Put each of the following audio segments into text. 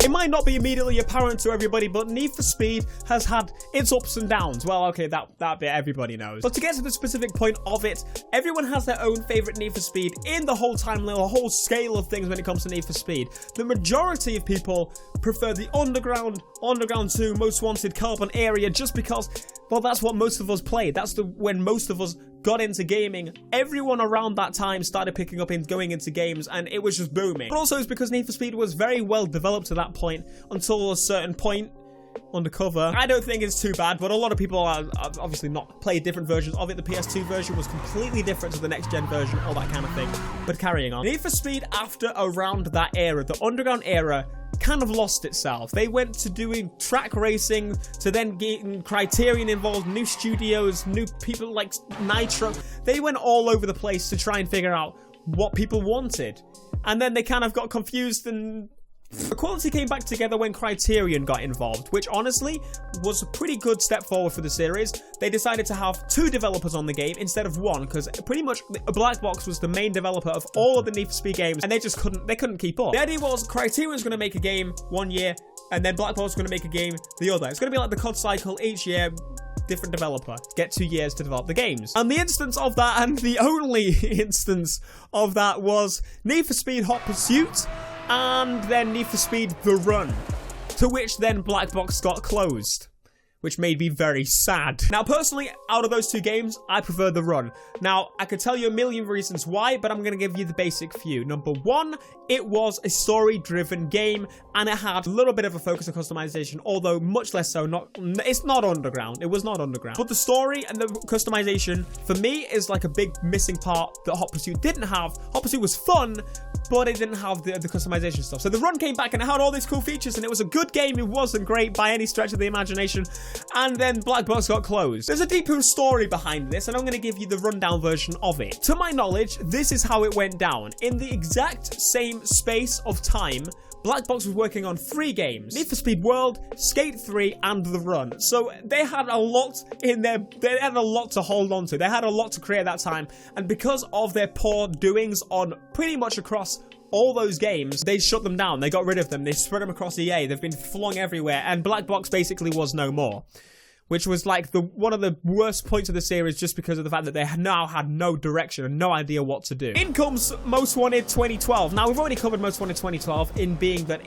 it might not be immediately apparent to everybody, but Need for Speed has had its ups and downs. Well, okay, that bit everybody knows. But to get to the specific point of it, everyone has their own favorite Need for Speed in the whole timeline, the whole scale of things when it comes to Need for Speed. The majority of people prefer the Underground 2, Most Wanted, Carbon area, just because, well, that's what most of us played. That's when most of us got into gaming. Everyone around that time started picking up and going into games, and it was just booming. But also it's because Need for Speed was very well developed to that point, until a certain point. Undercover, I don't think it's too bad, but a lot of people are obviously not played different versions of it. The PS2 version was completely different to the next gen version, all that kind of thing. But carrying on, Need for Speed after around that era, the Underground era, kind of lost itself. They went to doing track racing, to then getting Criterion involved, new studios, new people like Nitro. They went all over the place to try and figure out what people wanted, and then they kind of got confused, and the quality came back together when Criterion got involved, which honestly was a pretty good step forward for the series. They decided to have 2 developers on the game instead of 1, because pretty much Black Box was the main developer of all of the Need for Speed games, and they just couldn't keep up. The idea was Criterion was going to make a game one year, and then Black Box was going to make a game the other. It's going to be like the COD cycle each year. Different developer, get 2 years to develop the games. And the instance of that, and the only instance of that, was Need for Speed Hot Pursuit, and then Need for Speed The Run, to which then Black Box got closed, which made me very sad. Now, personally, out of those 2 games, I prefer The Run. Now, I could tell you a million reasons why, but I'm going to give you the basic few. Number 1, it was a story-driven game, and it had a little bit of a focus on customization, although much less so. It's not Underground. It was not Underground. But the story and the customization, for me, is like a big missing part that Hot Pursuit didn't have. Hot Pursuit was fun, but it didn't have the customization stuff. So The Run came back, and it had all these cool features, and it was a good game. It wasn't great by any stretch of the imagination. And then Black Box got closed. There's a deeper story behind this, and I'm going to give you the rundown version of it. To my knowledge, this is how it went down. In the exact same space of time, Black Box was working on 3 games: Need for Speed World, Skate 3, and The Run. So they had a lot in there. They had a lot to hold on to. They had a lot to create at that time. And because of their poor doings on pretty much across all those games, they shut them down. They got rid of them. They spread them across EA. They've been flung everywhere. And Black Box basically was no more, which was like one of the worst points of the series, just because of the fact that they now had no direction and no idea what to do. In comes Most Wanted 2012. Now, we've already covered Most Wanted 2012 in being that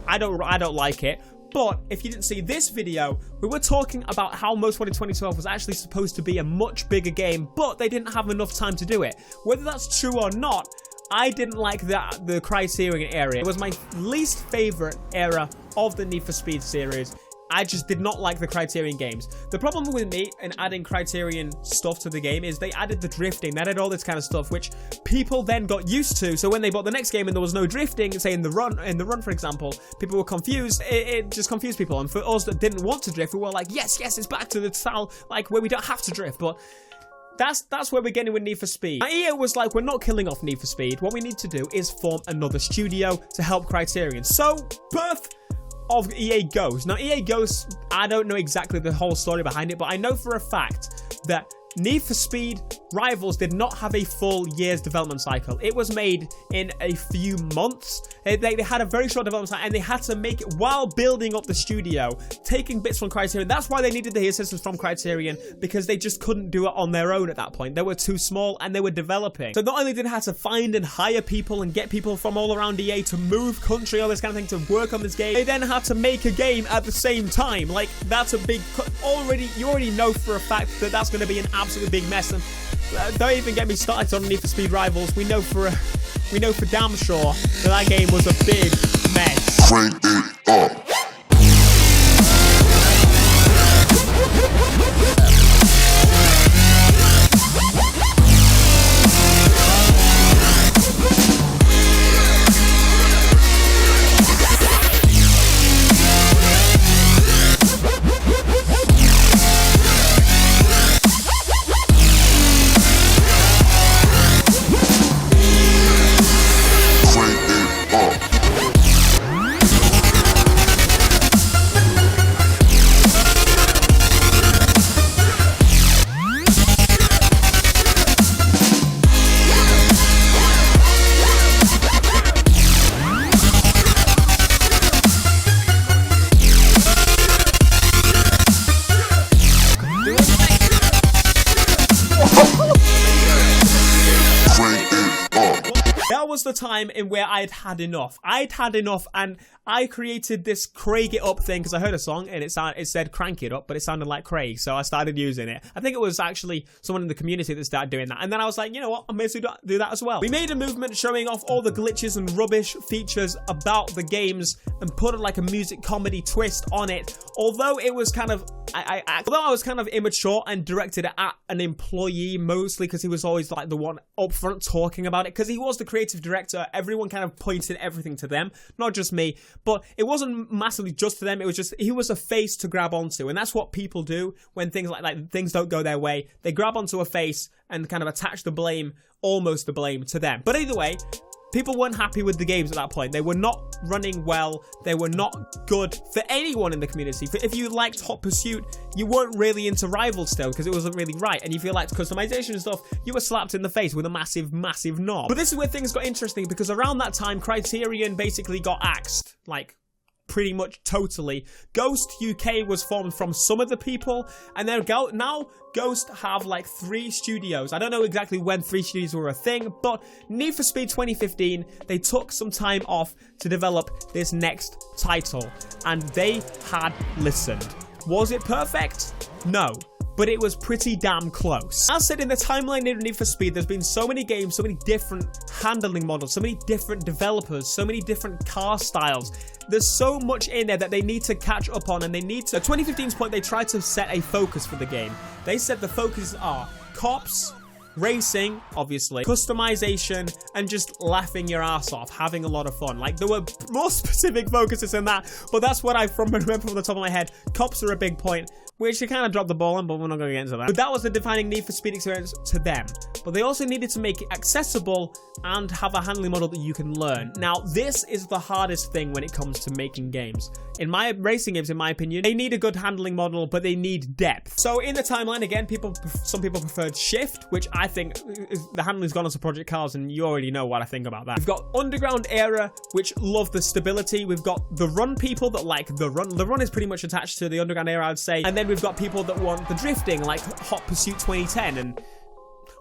I don't like it. But if you didn't see this video, we were talking about how Most Wanted 2012 was actually supposed to be a much bigger game, but they didn't have enough time to do it. Whether that's true or not, I didn't like the Criterion area. It was my least favorite era of the Need for Speed series. I just did not like the Criterion games. The problem with me in adding Criterion stuff to the game is they added the drifting, they added all this kind of stuff, which people then got used to. So when they bought the next game and there was no drifting, say in the run, for example, people were confused. It just confused people. And for us that didn't want to drift, we were like, yes, it's back to the style like where we don't have to drift. But that's where we're getting with Need for Speed. Now, EA was like, we're not killing off Need for Speed. What we need to do is form another studio to help Criterion. So, birth of EA Ghost. Now, EA Ghost, I don't know exactly the whole story behind it, but I know for a fact that Need for Speed Rivals did not have a full year's development cycle. It was made in a few months. They had a very short development cycle, and they had to make it while building up the studio, taking bits from Criterion. That's why they needed the assistance from Criterion, because they just couldn't do it on their own at that point. They were too small, and they were developing. So not only did they have to find and hire people and get people from all around EA to move country, all this kind of thing, to work on this game, they then had to make a game at the same time. Like, that's a big... You already know for a fact that that's going to be an absolutely big mess. And don't even get me started on Need for Speed Rivals. We know for damn sure that game was a big mess. Crank it up. That was the time in where I'd had enough. And I created this Craig it up thing because I heard a song and it said crank it up, but it sounded like Craig, so I started using it. I think it was actually someone in the community that started doing that, and then I was like, you know what, I'm going to do that as well. We made a movement showing off all the glitches and rubbish features about the games and put like a music comedy twist on it. Although it was kind of, although I was kind of immature and directed it at an employee mostly because he was always like the one up front talking about it because he was the creative director. Everyone kind of pointed everything to them, not just me. But it wasn't massively just to them. It was just, he was a face to grab onto. And that's what people do when things like things don't go their way. They grab onto a face and kind of attach the blame, almost the blame, to them. But either way, people weren't happy with the games at that point. They were not running well. They were not good for anyone in the community. If you liked Hot Pursuit, you weren't really into Rival still because it wasn't really right. And if you liked customization and stuff, you were slapped in the face with a massive, massive knob. But this is where things got interesting because around that time, Criterion basically got axed. Like, pretty much totally. Ghost UK was formed from some of the people, and now Ghost have like 3 studios. I don't know exactly when 3 studios were a thing, but Need for Speed 2015, they took some time off to develop this next title, and they had listened. Was it perfect? No. But it was pretty damn close. As said, in the timeline of Need for Speed, there's been so many games, so many different handling models, so many different developers, so many different car styles. There's so much in there that they need to catch up on, and they need to... At 2015's point, they tried to set a focus for the game. They said the focuses are cops, racing, obviously, customization, and just laughing your ass off, having a lot of fun. Like, there were more specific focuses than that, but that's what I remember from the top of my head. Cops are a big point, which they kind of dropped the ball on, but we're not going to get into that. But that was the defining Need for Speed experience to them. But they also needed to make it accessible and have a handling model that you can learn. Now, this is the hardest thing when it comes to making games. In my racing games, in my opinion, they need a good handling model, but they need depth. So in the timeline, again, some people preferred Shift, which I think the handling's gone onto Project Cars, and you already know what I think about that. We've got Underground Era, which love the stability. We've got the Run people that like the Run. The Run is pretty much attached to the Underground Era, I'd say. And then we've got people that want the drifting, like Hot Pursuit 2010 and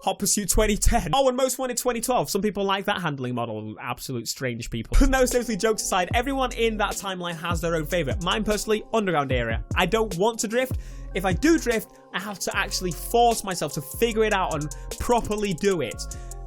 Hot Pursuit 2010. Oh, and Most Wanted 2012. Some people like that handling model. Absolute strange people. No, seriously, jokes aside, everyone in that timeline has their own favorite. Mine, personally, Underground Area. I don't want to drift. If I do drift, I have to actually force myself to figure it out and properly do it.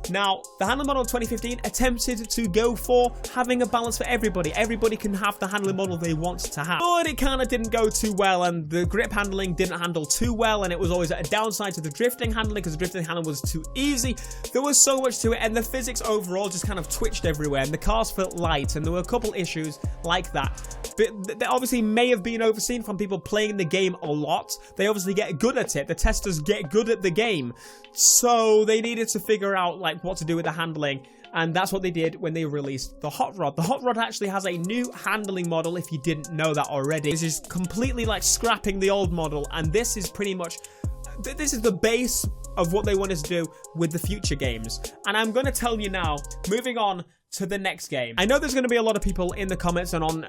Now, the handling model of 2015 attempted to go for having a balance for everybody. Everybody can have the handling model they want to have. But it kind of didn't go too well, and the grip handling didn't handle too well, and it was always at a downside to the drifting handling because the drifting handling was too easy. There was so much to it, and the physics overall just kind of twitched everywhere, and the cars felt light, and there were a couple issues like that. But they obviously may have been overseen from people playing the game a lot. They obviously get good at it. The testers get good at the game. So they needed to figure out like what to do with the handling, and that's what they did when they released the Hot Rod. The Hot Rod actually has a new handling model, if you didn't know that already. This is completely like scrapping the old model, and this is pretty much, this is the base of what they wanted to do with the future games. And I'm going to tell you now, moving on to the next game. I know there's going to be a lot of people in the comments and on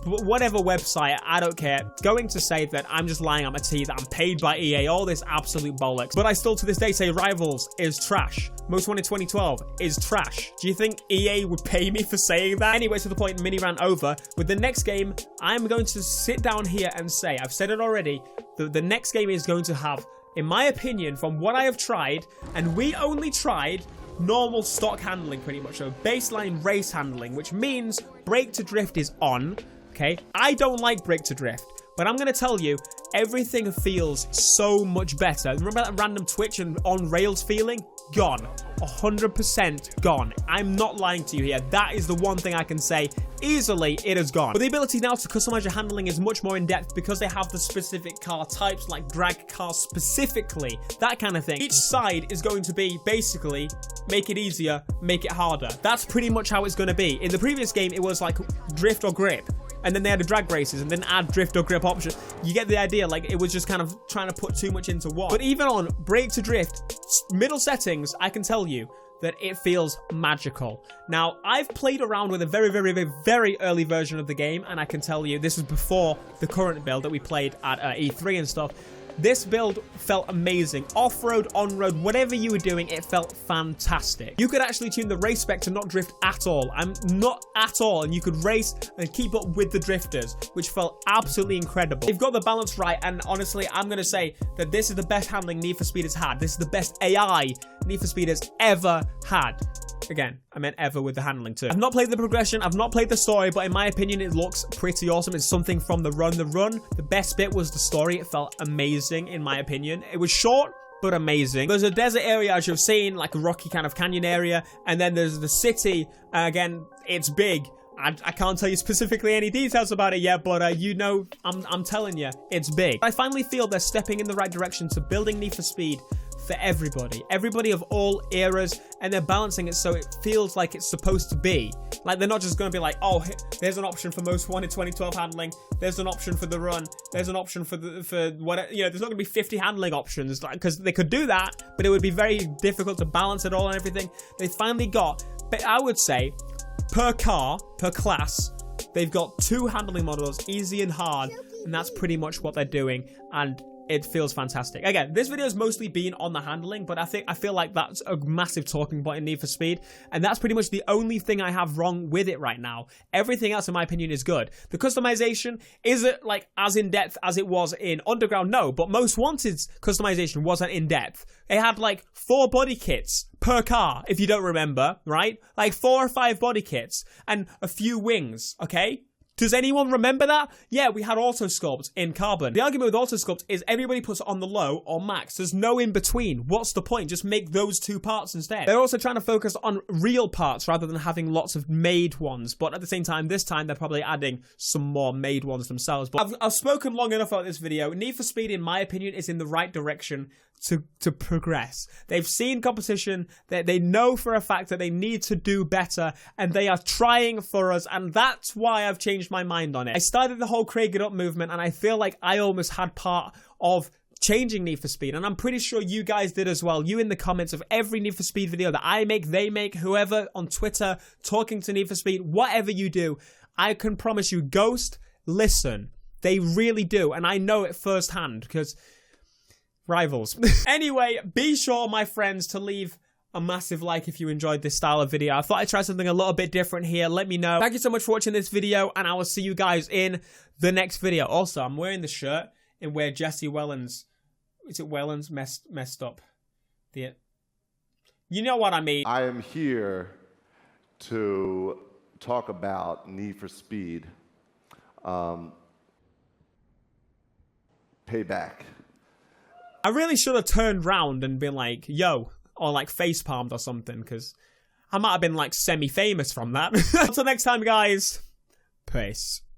whatever website, I don't care, going to say that I'm just lying on my teeth, that I'm paid by EA, all this absolute bollocks. But I still to this day say Rivals is trash. Most Wanted 2012 is trash. Do you think EA would pay me for saying that? Anyway, to the point, mini rant over. With the next game, I'm going to sit down here and say, I've said it already, the next game is going to have, in my opinion, from what I have tried, and we only tried normal stock handling pretty much, so baseline race handling, which means brake to drift is on, okay? I don't like brake to drift, but I'm going to tell you, everything feels so much better. Remember that random twitch and on rails feeling? Gone. 100% gone. I'm not lying to you here. That is the one thing I can say. Easily, it is gone. But the ability now to customize your handling is much more in-depth because they have the specific car types, like drag cars specifically, that kind of thing. Each side is going to be basically make it easier, make it harder. That's pretty much how it's going to be. In the previous game, it was like drift or grip, and then they had the drag races and then add drift or grip option. You get the idea, like it was just kind of trying to put too much into one. But even on brake to drift, middle settings, I can tell you that it feels magical. Now, I've played around with a very, very, very, very early version of the game, and I can tell you, this is before the current build that we played at E3 and stuff. This build felt amazing. Off-road, on-road, whatever you were doing, it felt fantastic. You could actually tune the race spec to not drift at all. Not at all. And you could race and keep up with the drifters, which felt absolutely incredible. They've got the balance right, and honestly, I'm going to say that this is the best handling Need for Speed has had. This is the best AI Need for Speed has ever had. Again, I meant ever with the handling too. I've not played the progression, I've not played the story, but in my opinion, it looks pretty awesome. It's something from the run. The best bit was the story. It felt amazing, in my opinion. It was short, but amazing. There's a desert area, as you've seen, like a rocky kind of canyon area, and then there's the city. Again, it's big. I can't tell you specifically any details about it yet, but you know, I'm telling you, it's big. I finally feel they're stepping in the right direction to building Need for Speed for everybody of all eras, and they're balancing it so it feels like it's supposed to be. Like, they're not just going to be like, oh, there's an option for most wanted 2012 handling, there's an option for the run, there's an option for what, you know, there's not going to be 50 handling options, because they could do that, but it would be very difficult to balance it all and everything. They finally got, but I would say, per car, per class, they've got 2 handling models, easy and hard, and that's pretty much what they're doing, and it feels fantastic. Again, this video has mostly been on the handling, but I feel like that's a massive talking point in Need for Speed, and that's pretty much the only thing I have wrong with it right now. Everything else, in my opinion, is good. The customization, is it like as in-depth as it was in Underground? No, but Most Wanted's customization wasn't in-depth. It had like 4 body kits per car, if you don't remember, right? Like 4 or 5 body kits and a few wings, okay? Does anyone remember that? Yeah, we had auto sculpt in Carbon. The argument with auto sculpt is everybody puts it on the low or max. There's no in between. What's the point? Just make those 2 parts instead. They're also trying to focus on real parts rather than having lots of made ones. But at the same time, this time they're probably adding some more made ones themselves. But I've spoken long enough about this video. Need for Speed, in my opinion, is in the right direction to progress. They've seen competition, they know for a fact that they need to do better, and they are trying for us, and that's why I've changed my mind on it. I started the whole Craig It Up movement, and I feel like I almost had part of changing Need for Speed, and I'm pretty sure you guys did as well. You in the comments of every Need for Speed video that I make, they make, whoever on Twitter talking to Need for Speed, whatever you do, I can promise you, Ghost, listen. They really do, and I know it firsthand, because rivals. Anyway, be sure, my friends, to leave a massive like if you enjoyed this style of video. I thought I'd try something a little bit different here. Let me know. Thank you so much for watching this video, and I will see you guys in the next video. Also, I'm wearing the shirt in where Jesse Wellens, is it Wellens, messed up. You know what I mean. I am here to talk about Need for Speed Payback. I really should have turned round and been like, yo, or like face palmed or something, because I might have been like semi-famous from that. Until next time, guys, peace.